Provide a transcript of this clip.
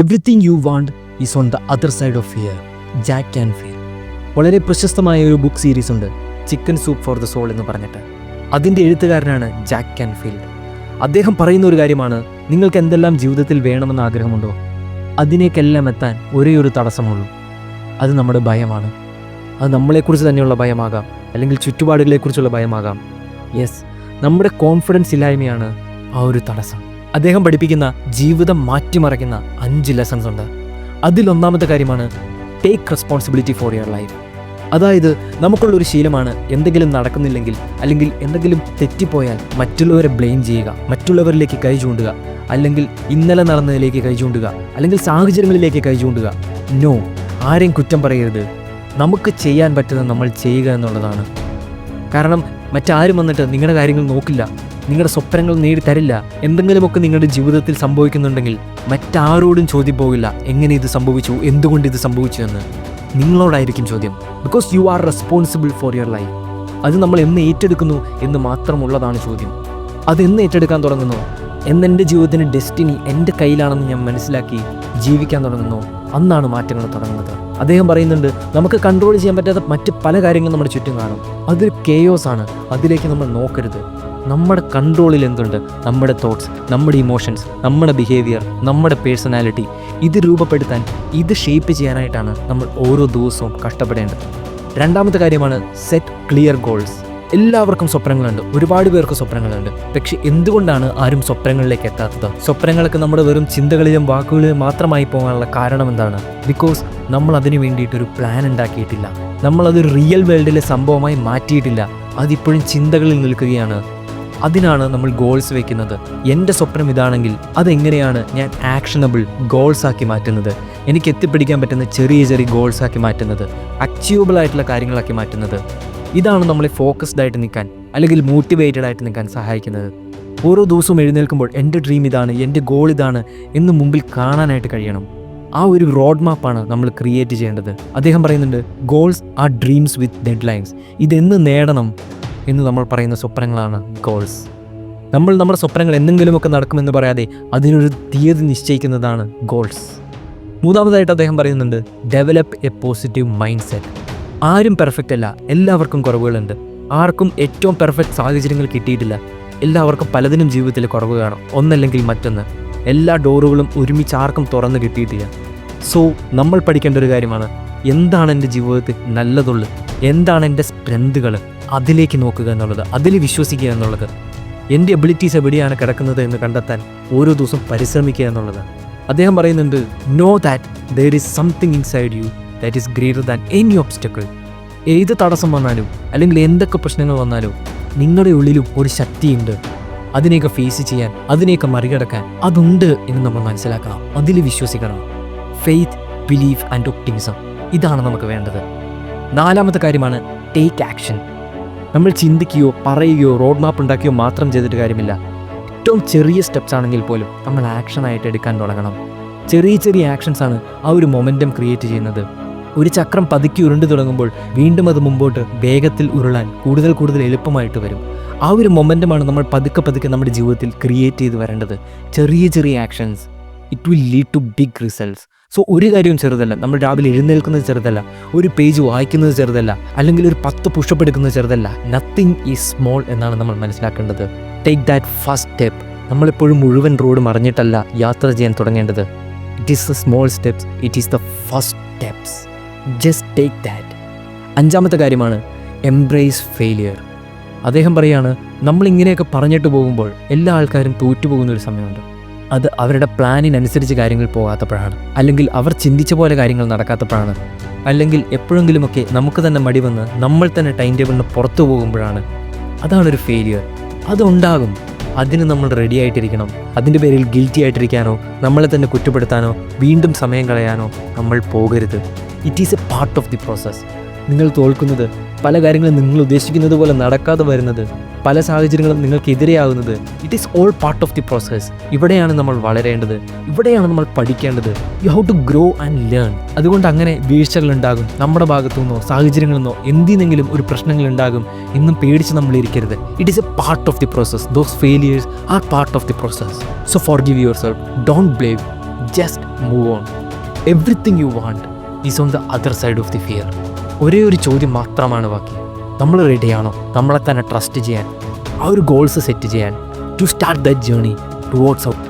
Everything you want is on the other side of fear. Jack Canfield. വളരെ പ്രശസ്തമായ ഒരു book series ഉണ്ട്, Chicken Soup for the Soul എന്ന് പറഞ്ഞിട്ട്. അതിൻ്റെ എഴുത്തുകാരനാണ് ജാക്ക് കാൻഫീൽഡ്. അദ്ദേഹം പറയുന്ന ഒരു കാര്യമാണ്, നിങ്ങൾക്ക് എന്തെല്ലാം ജീവിതത്തിൽ വേണമെന്ന് ആഗ്രഹമുണ്ടോ, അതിനേക്കെല്ലാം എത്താൻ ഒരേ ഒരു തടസ്സമുള്ളൂ. അത് നമ്മുടെ ഭയമാണ്. അത് നമ്മളെക്കുറിച്ച് തന്നെയുള്ള ഭയമാകാം, അല്ലെങ്കിൽ ചുറ്റുപാടുകളെക്കുറിച്ചുള്ള ഭയമാകാം. യെസ്, നമ്മുടെ കോൺഫിഡൻസ് ഇല്ലായ്മയാണ് ആ ഒരു തടസ്സം. അദ്ദേഹം പഠിപ്പിക്കുന്ന ജീവിതം മാറ്റിമറിക്കുന്ന 5 ലെസൺസ് ഉണ്ട്. അതിലൊന്നാമത്തെ കാര്യമാണ് take responsibility for your life. അതായത് നമുക്കുള്ളൊരു ശീലമാണ് എന്തെങ്കിലും നടക്കുന്നില്ലെങ്കിൽ അല്ലെങ്കിൽ എന്തെങ്കിലും തെറ്റിപ്പോയാൽ മറ്റുള്ളവരെ ബ്ലെയിം ചെയ്യുക, മറ്റുള്ളവരിലേക്ക് കൈ ചൂണ്ടുക, അല്ലെങ്കിൽ ഇന്നലെ നടന്നതിലേക്ക് കൈ ചൂണ്ടുക, അല്ലെങ്കിൽ സാഹചര്യങ്ങളിലേക്ക് കൈ ചൂണ്ടുക. നോ, ആരെയും കുറ്റം പറയരുത്. നമുക്ക് ചെയ്യാൻ പറ്റുന്നത് നമ്മൾ ചെയ്യുക എന്നുള്ളതാണ്. കാരണം മറ്റാരും വന്നിട്ട് നിങ്ങളുടെ കാര്യങ്ങൾ നോക്കില്ല, നിങ്ങളുടെ സ്വപ്നങ്ങൾ നേടിത്തരില്ല. എന്തെങ്കിലുമൊക്കെ നിങ്ങളുടെ ജീവിതത്തിൽ സംഭവിക്കുന്നുണ്ടെങ്കിൽ മറ്റാരോടും ചോദ്യം പോകില്ല, എങ്ങനെ ഇത് സംഭവിച്ചു, എന്തുകൊണ്ട് ഇത് സംഭവിച്ചു എന്ന്. നിങ്ങളോടായിരിക്കും ചോദ്യം. Because you are responsible for your life. അത് നമ്മൾ എന്ന് ഏറ്റെടുക്കുന്നു എന്ന് മാത്രമുള്ളതാണ് ചോദ്യം. അതെന്ന് ഏറ്റെടുക്കാൻ തുടങ്ങുന്നു, എന്നെൻ്റെ ജീവിതത്തിൻ്റെ ഡെസ്റ്റിനി എൻ്റെ കയ്യിലാണെന്ന് ഞാൻ മനസ്സിലാക്കി ജീവിക്കാൻ തുടങ്ങുന്നു, അന്നാണ് മാറ്റങ്ങൾ തുടങ്ങുന്നത്. അദ്ദേഹം പറയുന്നുണ്ട്, നമുക്ക് കൺട്രോൾ ചെയ്യാൻ പറ്റാത്ത മറ്റ് പല കാര്യങ്ങളും നമ്മുടെ ചുറ്റും കാണും. അതൊരു കെയോസ് ആണ്, അതിലേക്ക് നമ്മൾ നോക്കരുത്. നമ്മുടെ കൺട്രോളിൽ എന്തുണ്ട്? നമ്മുടെ തോട്ട്സ്, നമ്മുടെ ഇമോഷൻസ്, നമ്മുടെ ബിഹേവിയർ, നമ്മുടെ പേഴ്സണാലിറ്റി. ഇത് രൂപപ്പെടുത്താൻ, ഇത് ഷേപ്പ് ചെയ്യാനായിട്ടാണ് നമ്മൾ ഓരോ ദിവസവും കഷ്ടപ്പെടേണ്ടത്. രണ്ടാമത്തെ കാര്യമാണ് സെറ്റ് ക്ലിയർ ഗോൾസ്. എല്ലാവർക്കും സ്വപ്നങ്ങളുണ്ട്, ഒരുപാട് പേർക്ക് സ്വപ്നങ്ങളുണ്ട്. പക്ഷെ എന്തുകൊണ്ടാണ് ആരും സ്വപ്നങ്ങളിലേക്ക് എത്താത്തത്? സ്വപ്നങ്ങളൊക്കെ നമ്മുടെ വെറും ചിന്തകളിലും വാക്കുകളിലും മാത്രമായി പോകാനുള്ള കാരണം എന്താണ്? ബിക്കോസ് നമ്മൾ അതിന് വേണ്ടിയിട്ടൊരു പ്ലാൻ ഉണ്ടാക്കിയിട്ടില്ല. നമ്മളതൊരു റിയൽ വേൾഡിലെ സംഭവമായി മാറ്റിയിട്ടില്ല. അതിപ്പോഴും ചിന്തകളിൽ നിൽക്കുകയാണ്. അതിനാണ് നമ്മൾ ഗോൾസ് വയ്ക്കുന്നത്. എൻ്റെ സ്വപ്നം ഇതാണെങ്കിൽ അതെങ്ങനെയാണ് ഞാൻ ആക്ഷനബിൾ ഗോൾസ് ആക്കി മാറ്റുന്നത്? എനിക്ക് എത്തിപ്പിടിക്കാൻ പറ്റുന്ന ചെറിയ ചെറിയ ഗോൾസ് ആക്കി മാറ്റുന്നത്, അച്ചീവബിൾ ആയിട്ടുള്ള കാര്യങ്ങളാക്കി മാറ്റുന്നത്. ഇതാണ് നമ്മളെ ഫോക്കസ്ഡ് ആയിട്ട് നിൽക്കാൻ, അല്ലെങ്കിൽ മോട്ടിവേറ്റഡ് ആയിട്ട് നിൽക്കാൻ സഹായിക്കുന്നത്. ഓരോ ദിവസവും എഴുന്നേൽക്കുമ്പോൾ എൻ്റെ ഡ്രീം ഇതാണ്, എൻ്റെ ഗോൾ ഇതാണ് എന്ന് മുമ്പിൽ കാണാനായിട്ട് കഴിയണം. ആ ഒരു റോഡ് മാപ്പാണ് നമ്മൾ ക്രിയേറ്റ് ചെയ്യേണ്ടത്. അദ്ദേഹം പറയുന്നുണ്ട്, ഗോൾസ് ആർ ഡ്രീംസ് വിത്ത് ഡെഡ് ലൈൻസ്. ഇതെന്ന് നേടണം എന്ന് നമ്മൾ പറയുന്ന സ്വപ്നങ്ങളാണ് ഗോൾസ്. നമ്മൾ നമ്മുടെ സ്വപ്നങ്ങൾ എന്തെങ്കിലുമൊക്കെ നടക്കുമെന്ന് പറയാതെ അതിനൊരു തീയതി നിശ്ചയിക്കുന്നതാണ് ഗോൾസ്. മൂന്നാമതായിട്ട് അദ്ദേഹം പറയുന്നുണ്ട്, develop A positive mind set. ആരും പെർഫെക്റ്റ് അല്ല, എല്ലാവർക്കും കുറവുകളുണ്ട്. ആർക്കും ഏറ്റവും പെർഫെക്റ്റ് സാഹചര്യങ്ങൾ കിട്ടിയിട്ടില്ല. എല്ലാവർക്കും പലതിനും ജീവിതത്തിൽ കുറവ് കാണും, ഒന്നല്ലെങ്കിൽ മറ്റൊന്ന്. എല്ലാ ഡോറുകളും ഒരുമിച്ച് ആർക്കും തുറന്ന് കിട്ടിയിട്ടില്ല. സോ നമ്മൾ പഠിക്കേണ്ട ഒരു കാര്യമാണ്, എന്താണ് എൻ്റെ ജീവിതത്തിൽ നല്ലതുള്ളത്, എന്താണ് എൻ്റെ സ്ട്രെങ്തുകൾ, അതിലേക്ക് നോക്കുക എന്നുള്ളത്, അതിൽ വിശ്വസിക്കുക എന്നുള്ളത്. എൻ്റെ എബിലിറ്റീസ് എവിടെയാണ് കിടക്കുന്നത് എന്ന് കണ്ടെത്താൻ ഓരോ ദിവസം പരിശ്രമിക്കുക എന്നുള്ളത്. അദ്ദേഹം പറയുന്നുണ്ട്, know that there is something inside you that is greater than any obstacle. ഏത് തടസ്സം വന്നാലും അല്ലെങ്കിൽ എന്തൊക്കെ പ്രശ്നങ്ങൾ വന്നാലും നിങ്ങളുടെ ഉള്ളിലും ഒരു ശക്തിയുണ്ട്. അതിനെയൊക്കെ ഫേസ് ചെയ്യാൻ, അതിനെയൊക്കെ മറികടക്കാൻ അതുണ്ട് എന്ന് നമ്മൾ മനസ്സിലാക്കണം. അതിൽ വിശ്വസിക്കണം. ഫെയ്ത്ത്, ബിലീഫ് ആൻഡ് ഒപ്റ്റിമിസം, ഇതാണ് നമുക്ക് വേണ്ടത്. നാലാമത്തെ കാര്യമാണ് ടേക്ക് ആക്ഷൻ. നമ്മൾ ചിന്തിക്കുകയോ പറയുകയോ റോഡ് മാപ്പ് ഉണ്ടാക്കുകയോ മാത്രം ചെയ്തിട്ട് കാര്യമില്ല. ഏറ്റവും ചെറിയ സ്റ്റെപ്സ് ആണെങ്കിൽ പോലും നമ്മൾ ആക്ഷനായിട്ട് എടുക്കാൻ തുടങ്ങണം. ചെറിയ ചെറിയ ആക്ഷൻസാണ് ആ ഒരു മൊമെൻറ്റം ക്രിയേറ്റ് ചെയ്യുന്നത്. ഒരു ചക്രം പതുക്കി ഉരുണ്ടു തുടങ്ങുമ്പോൾ വീണ്ടും അത് മുമ്പോട്ട് വേഗത്തിൽ ഉരുളാൻ കൂടുതൽ കൂടുതൽ എളുപ്പമായിട്ട് വരും. ആ ഒരു മൊമെൻറ്റമാണ് നമ്മൾ പതുക്കെ പതുക്കെ നമ്മുടെ ജീവിതത്തിൽ ക്രിയേറ്റ് ചെയ്ത് വരേണ്ടത്. ചെറിയ ചെറിയ actions, it will lead to big results. So ഒരു കാര്യവും ചെറുതല്ല. നമ്മൾ രാവിലെ എഴുന്നേൽക്കുന്നത് ചെറുതല്ല, ഒരു പേജ് വായിക്കുന്നത് ചെറുതല്ല, അല്ലെങ്കിൽ ഒരു 10 പുഷപ്പ് എടുക്കുന്നത് ചെറുതല്ല. നത്തിങ് ഈസ് സ്മോൾ എന്നാണ് നമ്മൾ മനസ്സിലാക്കേണ്ടത്. Take that first step. നമ്മളെപ്പോഴും മുഴുവൻ റോഡ് മറിഞ്ഞിട്ടല്ല യാത്ര ചെയ്യാൻ തുടങ്ങേണ്ടത്. It is the small steps, it is the first steps. Just take that. അഞ്ചാമത്തെ കാര്യമാണ് എംബ്രേസ് ഫെയിലിയർ. അദ്ദേഹം പറയാണ്, നമ്മളിങ്ങനെയൊക്കെ പറഞ്ഞിട്ട് പോകുമ്പോൾ എല്ലാ ആൾക്കാരും തോറ്റുപോകുന്നൊരു സമയമുണ്ട്. അത് അവരുടെ പ്ലാനിനനുസരിച്ച് കാര്യങ്ങൾ പോകാത്തപ്പോഴാണ്, അല്ലെങ്കിൽ അവർ ചിന്തിച്ച പോലെ കാര്യങ്ങൾ നടക്കാത്തപ്പോഴാണ്, അല്ലെങ്കിൽ എപ്പോഴെങ്കിലുമൊക്കെ നമുക്ക് തന്നെ മടി വന്ന് നമ്മൾ തന്നെ ടൈം ടേബിളിന് പുറത്തു പോകുമ്പോഴാണ്. അതാണൊരു ഫെയിലിയർ. അതുണ്ടാകും. അതിന് നമ്മൾ റെഡി ആയിട്ടിരിക്കണം. അതിൻ്റെ പേരിൽ ഗിൽറ്റി ആയിട്ടിരിക്കാനോ നമ്മളെ തന്നെ കുറ്റപ്പെടുത്താനോ വീണ്ടും സമയം കളയാനോ നമ്മൾ പോകരുത്. It is a part of the process. നിങ്ങൾ തോൽക്കുന്നത്, പല കാര്യങ്ങളും നിങ്ങൾ ഉദ്ദേശിക്കുന്നത് പോലെ നടക്കാതെ വരുന്നത്, പല സാഹചര്യങ്ങളും നിങ്ങൾക്കെതിരെയാകുന്നത്, it is all part of the process. ഇവിടെയാണ് നമ്മൾ വളരേണ്ടത്, ഇവിടെയാണ് നമ്മൾ പഠിക്കേണ്ടത്. You how to grow and learn. അതുകൊണ്ട് അങ്ങനെ വീഴ്ചകളുണ്ടാകും. നമ്മുടെ ഭാഗത്തു നിന്നോ സാഹചര്യങ്ങളിൽ നിന്നോ എന്തിനെങ്കിലും ഒരു പ്രശ്നങ്ങളുണ്ടാകും എന്നും പേടിച്ച് നമ്മൾ ഇരിക്കരുത്. It is a part of the process. Those failures are part of the process. So forgive your self. Don't blame. Just move on. Everything you want is on the other side of the fear. ഒരേ ഒരു ചോദ്യം മാത്രമാണ് ബാക്കി. നമ്മൾ റെഡിയാണോ നമ്മളെ തന്നെ trust ചെയ്യാൻ, ആ ഒരു ഗോൾസ് സെറ്റ് ചെയ്യാൻ, to start that journey towards out